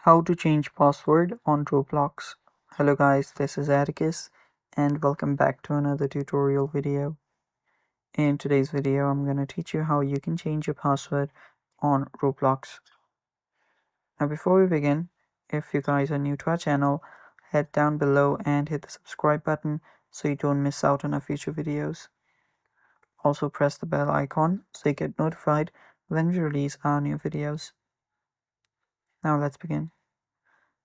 How to change password on Roblox. Hello guys, this is Atticus and welcome back to another tutorial video. In today's video, I'm going to teach you how you can change your password on Roblox. Now before we begin, if you guys are new to our channel, head down below and hit the subscribe button so you don't miss out on our future videos. Also press the bell icon so you get notified when we release our new videos. Now let's begin.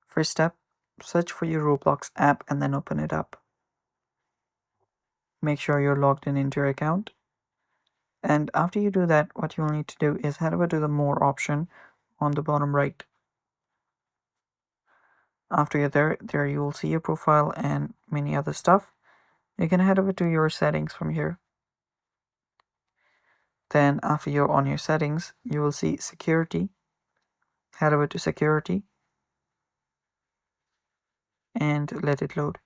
First step, search for your Roblox app and then open it up. Make sure you're logged in into your account. And after you do that, what you'll need to do is head over to the More option on the bottom right. After you're there you will see your profile and many other stuff. You can head over to your settings from here. Then after you're on your settings, you will see security. Head over to security and let it load.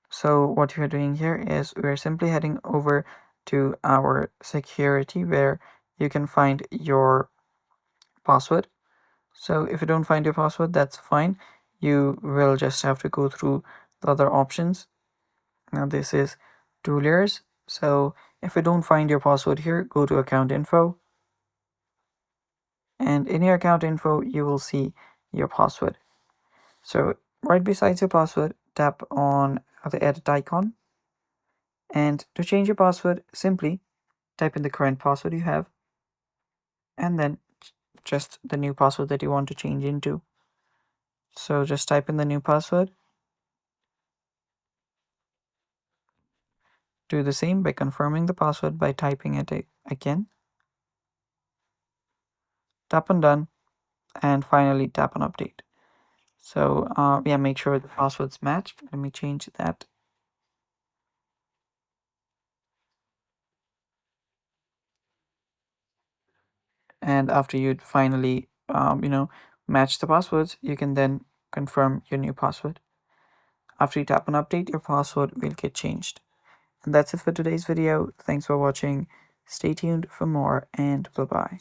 So what we're doing here is we're simply heading over to our security where you can find your password. So if you don't find your password, that's fine. You will just have to go through the other options. Now this is 2 layers. So if you don't find your password here, go to account info. And in your account info, you will see your password. So right beside your password, tap on the edit icon. And to change your password, simply type in the current password you have and then just the new password that you want to change into. So just type in the new password. Do the same by confirming the password by typing it again. Tap on done and finally tap on update. So yeah, make sure the passwords match. Let me change that. And after you finally match the passwords, you can then confirm your new password. After you tap on update, your password will get changed. And that's it for today's video. Thanks for watching. Stay tuned for more and bye bye.